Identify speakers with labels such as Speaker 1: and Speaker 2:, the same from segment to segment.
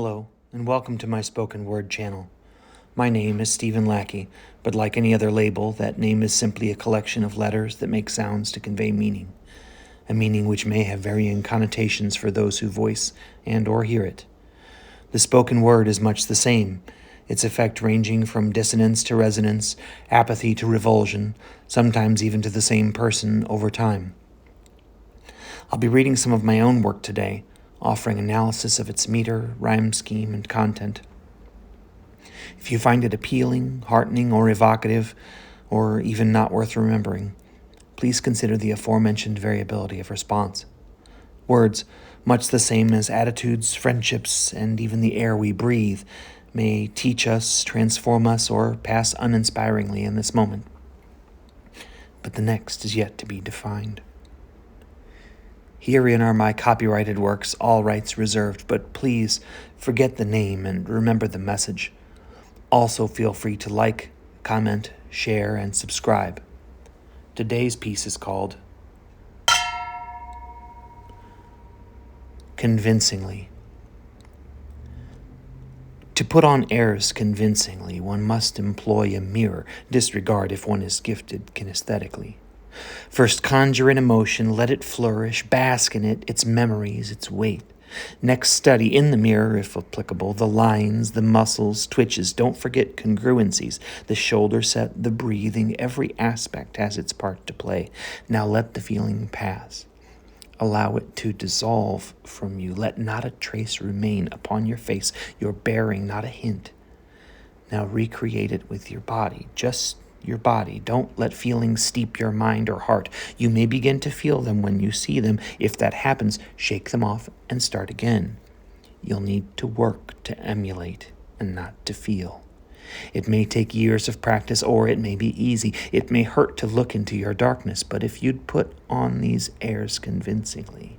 Speaker 1: Hello, and welcome to my spoken word channel. My name is Stephen Lackey, but like any other label, that name is simply a collection of letters that make sounds to convey meaning, a meaning which may have varying connotations for those who voice and or hear it. The spoken word is much the same, its effect ranging from dissonance to resonance, apathy to revulsion, sometimes even to the same person over time. I'll be reading some of my own work today, offering analysis of its meter, rhyme scheme, and content. If you find it appealing, heartening, or evocative, or even not worth remembering, please consider the aforementioned variability of response. Words, much the same as attitudes, friendships, and even the air we breathe, may teach us, transform us, or pass uninspiringly in this moment. But the next is yet to be defined. Herein are my copyrighted works, all rights reserved, but please forget the name and remember the message. Also feel free to like, comment, share, and subscribe. Today's piece is called Convincingly. To put on airs convincingly, one must employ a mirror, disregard if one is gifted kinesthetically. First conjure an emotion, let it flourish, bask in it, its memories, its weight. Next study in the mirror, if applicable, the lines, the muscles, twitches. Don't forget congruencies, the shoulder set, the breathing, every aspect has its part to play. Now let the feeling pass. Allow it to dissolve from you. Let not a trace remain upon your face, your bearing, not a hint. Now recreate it with your body, just your body. Don't let feelings steep your mind or heart. You may begin to feel them when you see them. If that happens, shake them off and start again. You'll need to work to emulate and not to feel. It may take years of practice, or it may be easy. It may hurt to look into your darkness, but if you'd put on these airs convincingly.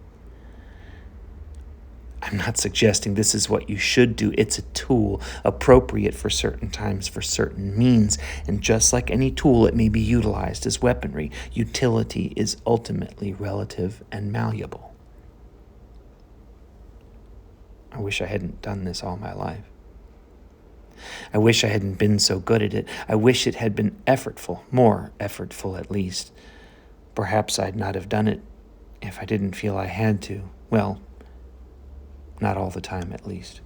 Speaker 1: I'm not suggesting this is what you should do. It's a tool, appropriate for certain times, for certain means, and just like any tool, it may be utilized as weaponry. Utility is ultimately relative and malleable. I wish I hadn't done this all my life. I wish I hadn't been so good at it. I wish it had been effortful, more effortful at least. Perhaps I'd not have done it if I didn't feel I had to. Well, not all the time, at least.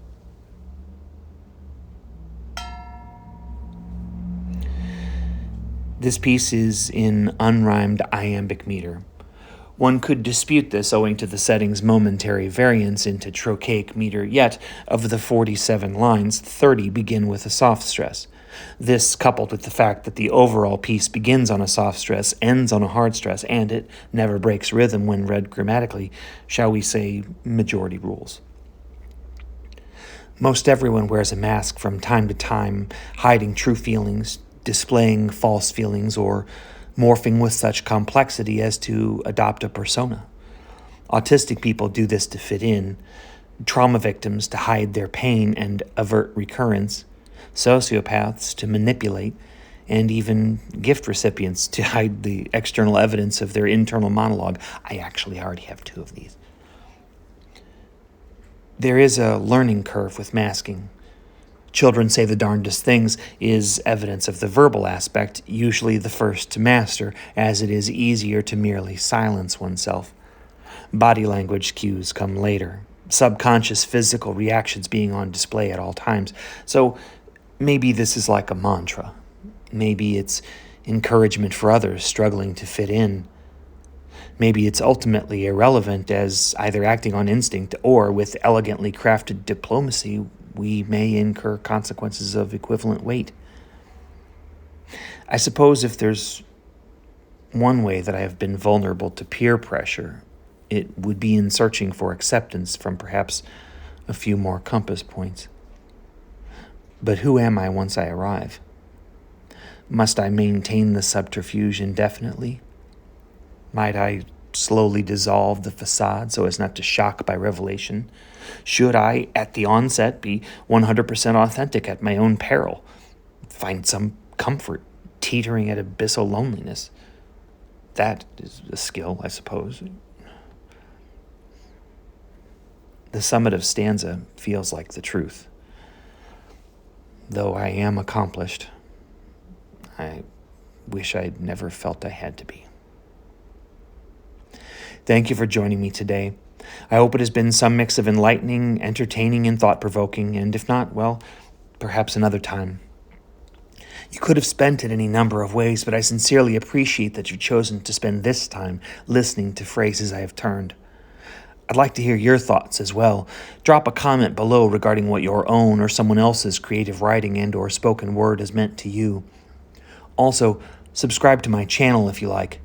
Speaker 1: This piece is in unrhymed iambic meter. One could dispute this owing to the setting's momentary variance into trochaic meter, yet of the 47 lines, 30 begin with a soft stress. This, coupled with the fact that the overall piece begins on a soft stress, ends on a hard stress, and it never breaks rhythm when read grammatically, shall we say, majority rules. Most everyone wears a mask from time to time, hiding true feelings, displaying false feelings, or morphing with such complexity as to adopt a persona. Autistic people do this to fit in, trauma victims to hide their pain and avert recurrence, sociopaths to manipulate, and even gift recipients to hide the external evidence of their internal monologue. I actually already have 2 of these. There is a learning curve with masking. Children say the darndest things is evidence of the verbal aspect, usually the first to master, as it is easier to merely silence oneself. Body language cues come later, subconscious physical reactions being on display at all times. So maybe this is like a mantra. Maybe it's encouragement for others struggling to fit in. Maybe it's ultimately irrelevant, as either acting on instinct or with elegantly crafted diplomacy, we may incur consequences of equivalent weight. I suppose if there's one way that I have been vulnerable to peer pressure, it would be in searching for acceptance from perhaps a few more compass points. But who am I once I arrive? Must I maintain the subterfuge indefinitely? Might I slowly dissolve the facade so as not to shock by revelation? Should I, at the onset, be 100% authentic at my own peril? Find some comfort teetering at abyssal loneliness? That is a skill, I suppose. The summative stanza feels like the truth. Though I am accomplished, I wish I'd never felt I had to be. Thank you for joining me today. I hope it has been some mix of enlightening, entertaining, and thought-provoking, and if not, well, perhaps another time. You could have spent it any number of ways, but I sincerely appreciate that you've chosen to spend this time listening to phrases I have turned. I'd like to hear your thoughts as well. Drop a comment below regarding what your own or someone else's creative writing and or spoken word has meant to you. Also, subscribe to my channel if you like.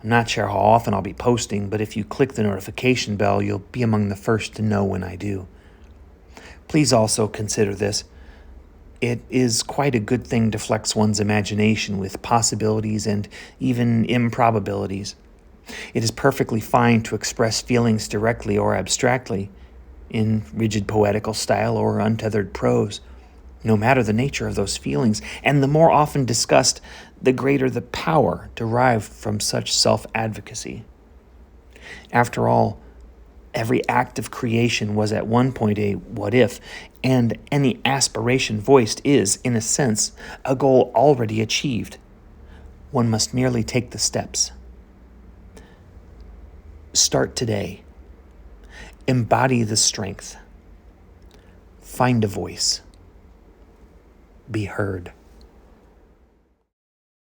Speaker 1: I'm not sure how often I'll be posting, but if you click the notification bell, you'll be among the first to know when I do. Please also consider this. It is quite a good thing to flex one's imagination with possibilities and even improbabilities. It is perfectly fine to express feelings directly or abstractly, in rigid poetical style or untethered prose, no matter the nature of those feelings, and the more often discussed, the greater the power derived from such self-advocacy. After all, every act of creation was at one point a what if, and any aspiration voiced is, in a sense, a goal already achieved. One must merely take the steps. Start today. Embody the strength. Find a voice. Be heard.